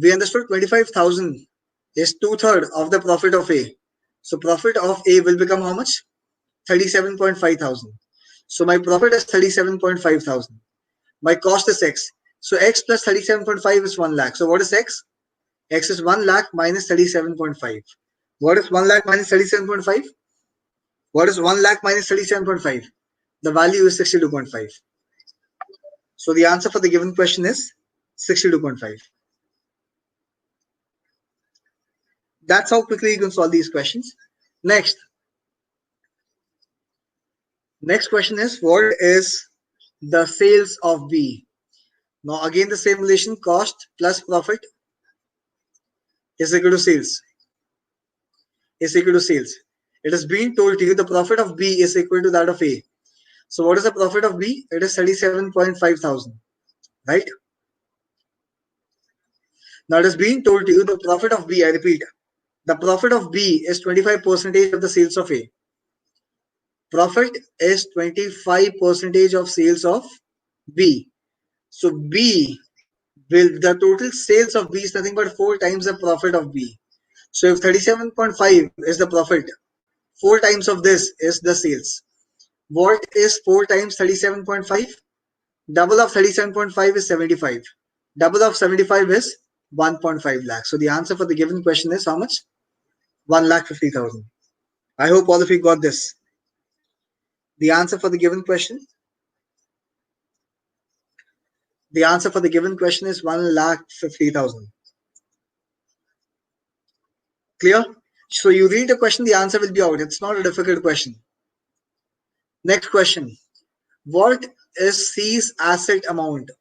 S1: We understood 25,000 is 2/3 of the profit of A. So profit of A will become how much? 37.5 thousand. So my profit is 37.5 thousand. My cost is X. So X plus 37.5 is 1 lakh. So what is X? X is 1 lakh minus 37.5. What is 1 lakh minus 37.5? What is 1 lakh minus 37.5? The value is 62.5. So the answer for the given question is 62.5. That's how quickly you can solve these questions. Next question is, what is the sales of B? Now again the same relation, cost plus profit is equal to sales. Is equal to sales. It has been told to you the profit of B is equal to that of A. So what is the profit of B? It is 37.5 thousand, right? Now it has been told to you the profit of B, I repeat, the profit of B is 25% of the sales of A. Profit is 25% of sales of B. So B the total sales of B is nothing but 4 times the profit of B. So if 37.5 is the profit, 4 times of this is the sales. What is 4 times 37.5? Double of 37.5 is 75. Double of 75 is 1.5 lakh. So the answer for the given question is how much? 1,50,000. I hope all of you got this. The answer for the given question? The answer for the given question is 1,50,000. Clear? So you read the question, the answer will be out. It's not a difficult question. Next question. What is C's asset amount?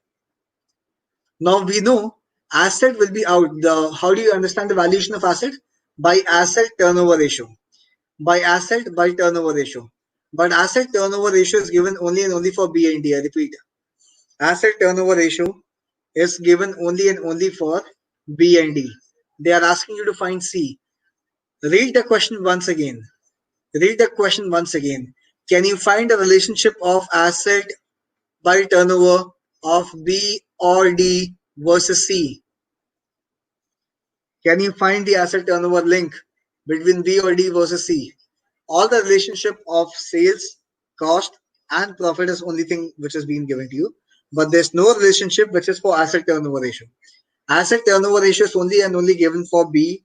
S1: Now we know asset will be out. How do you understand the valuation of asset? By asset turnover ratio. By asset by turnover ratio. But asset turnover ratio is given only and only for B and D. I repeat. Asset turnover ratio is given only and only for B and D. They are asking you to find C. Read the question once again. Read the question once again. Can you find a relationship of asset by turnover of B or D versus C? Can you find the asset turnover link between B or D versus C? All the relationship of sales, cost, and profit is only thing which has been given to you. But there's no relationship which is for asset turnover ratio. Asset turnover ratio is only and only given for B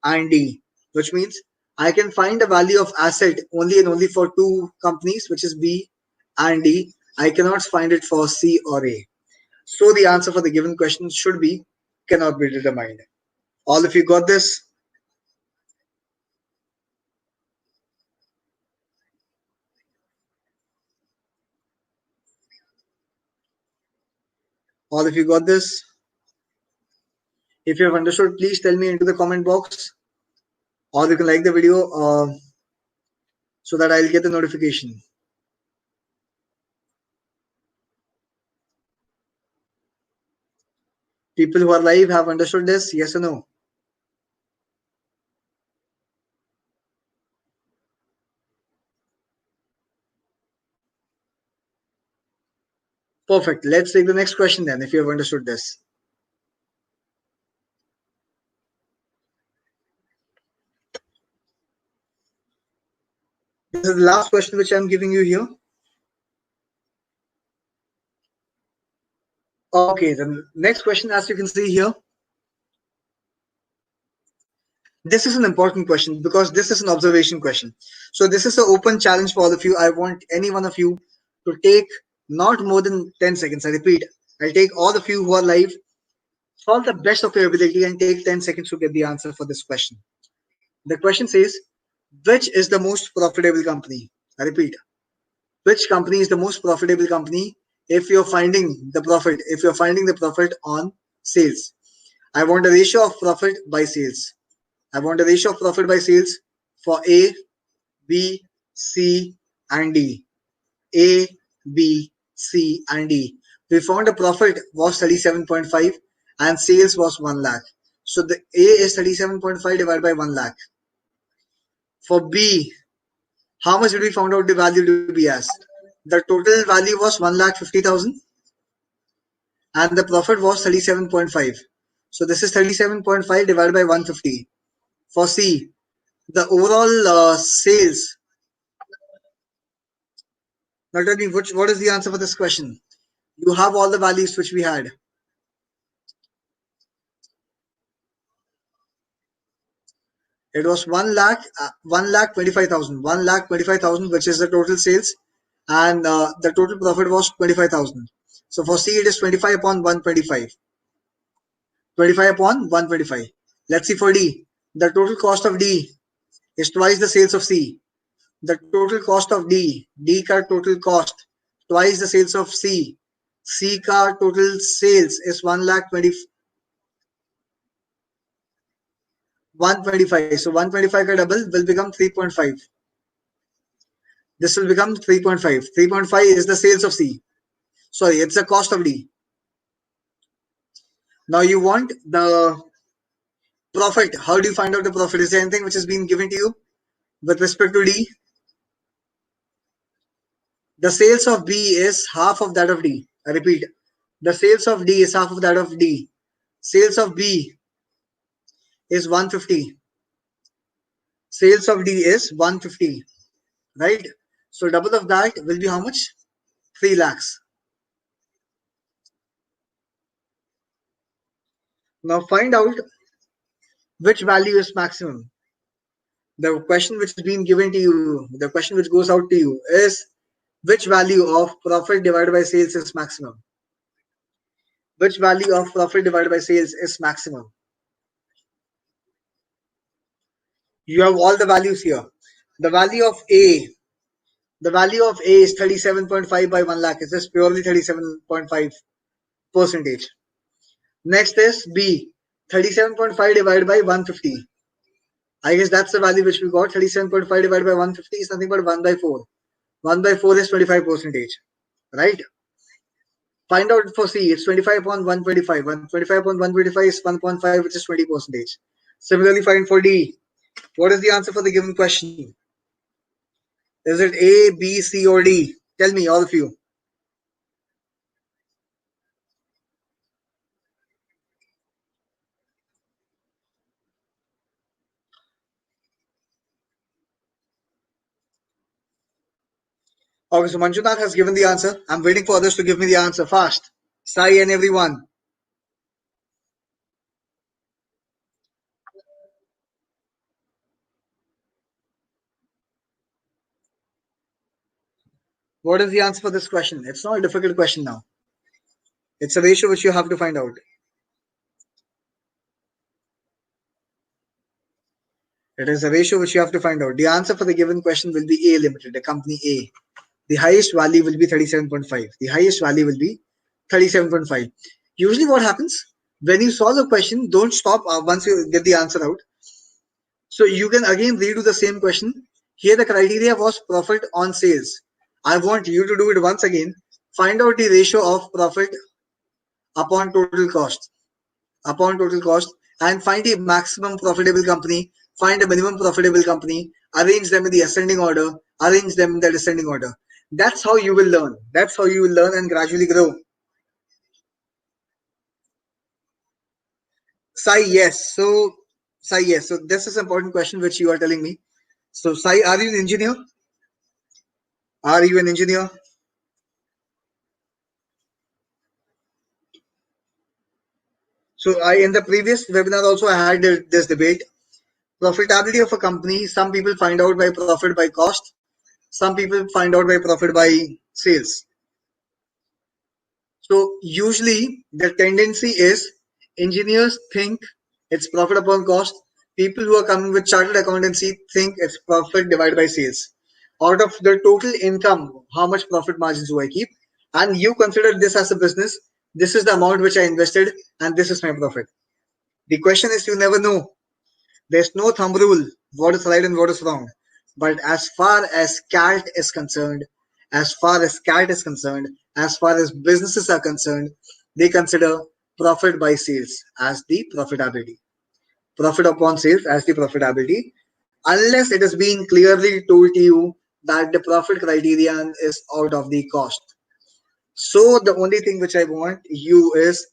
S1: and D, which means I can find a value of asset only and only for 2 companies, which is B and D. I cannot find it for C or A. So the answer for the given question should be cannot be determined. All of you got this? All of you got this? If you have understood, please tell me into the comment box, or you can like the video so that I'll get the notification. People who are live have understood this, yes or no? Perfect. Let's take the next question then, if you have understood this. This is the last question which I'm giving you here. Okay, the next question, as you can see here, this is an important question because this is an observation question. So this is an open challenge for all of you. I want any one of you to take not more than 10 seconds. I repeat, I'll take all of you who are live, solve the best of your ability and take 10 seconds to get the answer for this question. The question says, which is the most profitable company? I repeat, which company is the most profitable company if you're finding the profit on sales? I want a ratio of profit by sales. I want a ratio of profit by sales for A, B, C, and D. A, B, C, and D. We found the profit was 37.5 and sales was 1 lakh. So the A is 37.5 divided by 1 lakh. For B, how much did we found out the value to be as? The total value was 1,50,000 and the profit was 37.5. So this is 37.5 divided by 150. For C, the overall sales. Now tell me, what is the answer for this question? You have all the values which we had. It was 1,25,000. 1,25,000, which is the total sales, and the total profit was 25,000. So for C, it is 25 upon 125. 25 upon 125. Let's see for D. The total cost of D is twice the sales of C. The total cost of D ka total cost, twice the sales of C. C ka total sales is 125. So 125 ka double will become 3.5. This will become 3.5. 3.5 is the sales of C. Sorry, it's the cost of D. Now you want the profit. How do you find out the profit? Is there anything which has been given to you with respect to D? The sales of B is half of that of D. I repeat, the sales of D is half of that of D. Sales of B is 150. Sales of D is 150, right? So double of that will be how much? 3 lakhs. Now find out which value is maximum. The question which is being given to you, the question which goes out to you is, which value of profit divided by sales is maximum? Which value of profit divided by sales is maximum? You have all the values here. The value of A is 37.5 by 1 lakh. It is purely 37.5 percentage. Next is B, 37.5 divided by 150. I guess that's the value which we got. 37.5 divided by 150 is nothing but 1 by 4. 1 by 4 is 25 percentage, right? Find out for C, it's 25 upon 125. 125 upon 125 is 1.5, which is 20 percentage. Similarly, find for D. What is the answer for the given question? Is it A, B, C, or D? Tell me, all of you. Okay, so Manjunath has given the answer. I'm waiting for others to give me the answer fast. Sai and everyone. What is the answer for this question? It's not a difficult question now. It's a ratio which you have to find out. It is a ratio which you have to find out. The answer for the given question will be A Limited, the company A. The highest value will be 37.5. The highest value will be 37.5. Usually what happens when you solve a question, don't stop once you get the answer out. So you can again redo the same question. Here the criteria was profit on sales. I want you to do it once again. Find out the ratio of profit upon total cost. Upon total cost, and find the maximum profitable company, find a minimum profitable company, arrange them in the ascending order, arrange them in the descending order. That's how you will learn. That's how you will learn and gradually grow. Sai, yes. So, Sai, yes. So, this is an important question which you are telling me. So, Sai, are you an engineer? Are you an engineer? So, in the previous webinar also I had this debate. Profitability of a company, some people find out by profit by cost, some people find out by profit by sales. So usually the tendency is engineers think it's profit upon cost. People who are coming with chartered accountancy think it's profit divided by sales. Out of the total income, how much profit margins do I keep? And you consider this as a business. This is the amount which I invested, and this is my profit. The question is, you never know. There's no thumb rule what is right and what is wrong. But as far as CAT is concerned, as far as CAT is concerned, as far as businesses are concerned, they consider profit by sales as the profitability. Profit upon sales as the profitability, unless it has been clearly told to you that the profit criterion is out of the cost. So the only thing which I want you is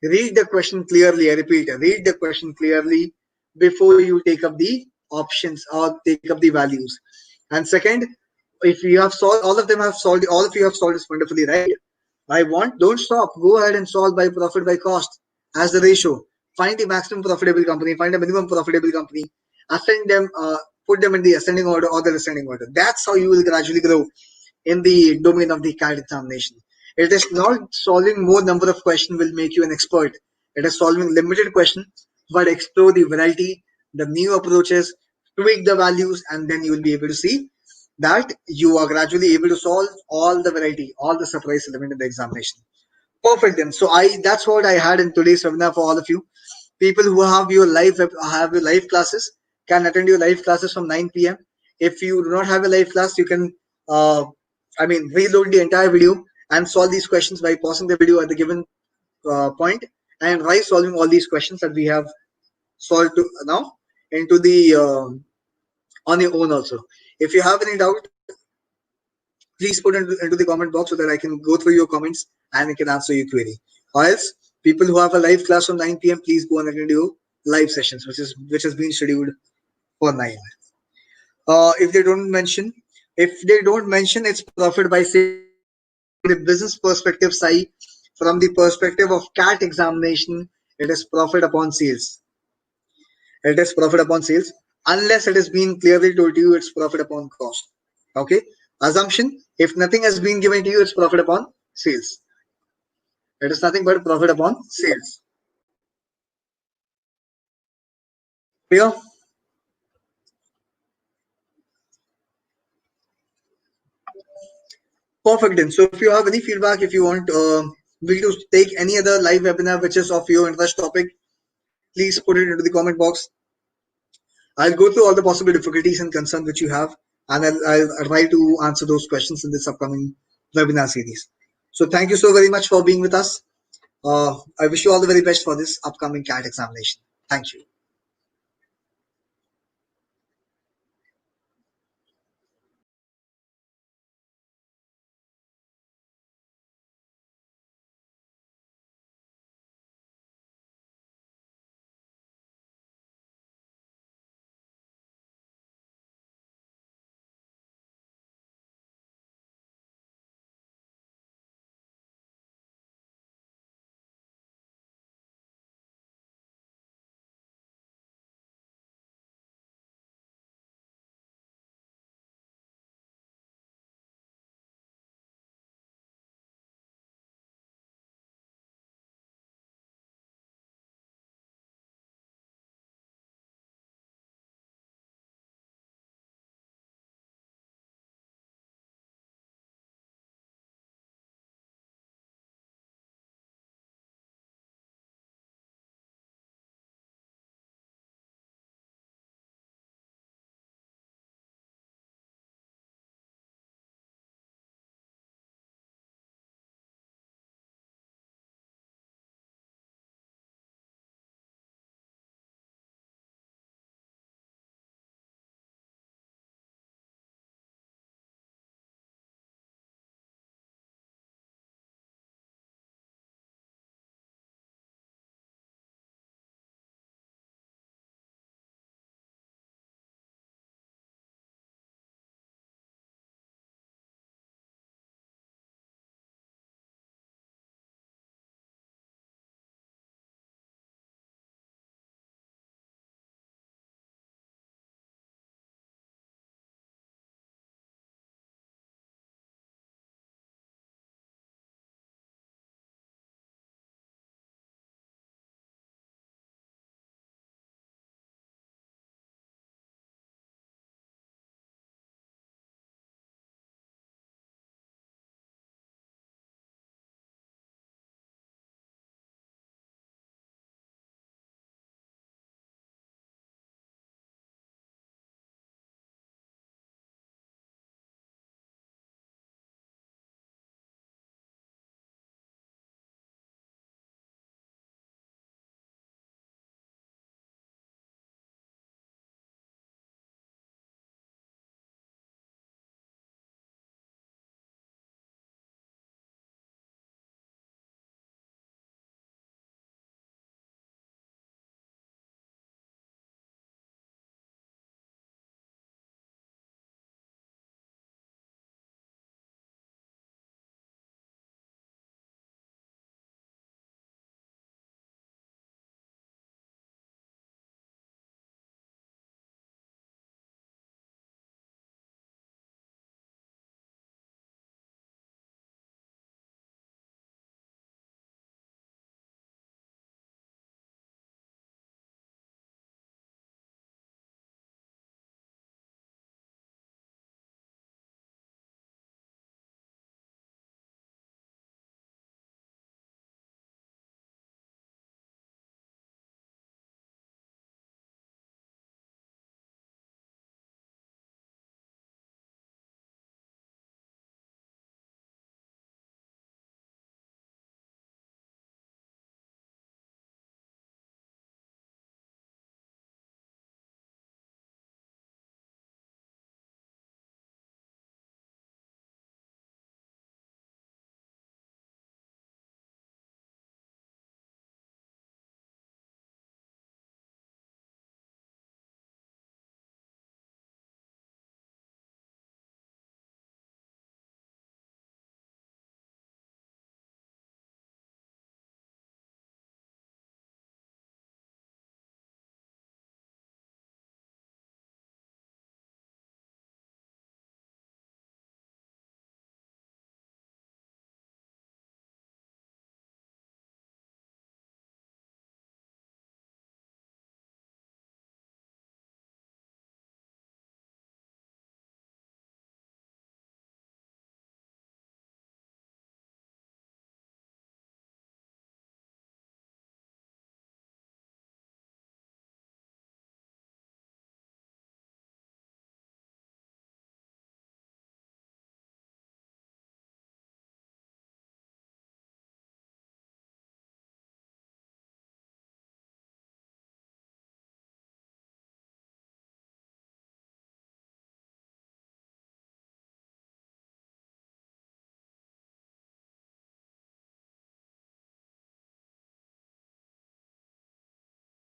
S1: read the question clearly. I repeat, read the question clearly before you take up the options or take up the values. And second, if you have solved, all of them have solved, all of you have solved this wonderfully, right? I want, don't stop. Go ahead and solve by profit by cost as the ratio. Find the maximum profitable company, find a minimum profitable company, ascend them, put them in the ascending order or the descending order. That's how you will gradually grow in the domain of the CAT examination. It is not solving more number of questions will make you an expert. It is solving limited questions, but explore the variety, the new approaches, tweak the values, and then you will be able to see that you are gradually able to solve all the variety, all the surprise element in the examination. Perfect then. So that's what I had in today's webinar for all of you. People who have your live classes can attend your live classes from 9 p.m. If you do not have a live class, you can reload the entire video and solve these questions by pausing the video at the given point and try solving all these questions that we have solved now into the on your own also. If you have any doubt, please put into the comment box so that I can go through your comments and I can answer your query. Or else, people who have a live class from 9 p.m., please go and attend your live sessions, which has been scheduled for 9. If they don't mention it's profit by sales from the business perspective side, from the perspective of CAT examination, it is profit upon sales. It is profit upon sales unless it has been clearly told to you it's profit upon cost. Okay. Assumption: if nothing has been given to you, it's profit upon sales. It is nothing but profit upon sales. Clear? Perfect then. So if you have any feedback, if you want me to take any other live webinar which is of your interest topic, please put it into the comment box. I'll go through all the possible difficulties and concerns which you have, and I'll try to answer those questions in this upcoming webinar series. So thank you so very much for being with us. I wish you all the very best for this upcoming CAT examination. Thank you.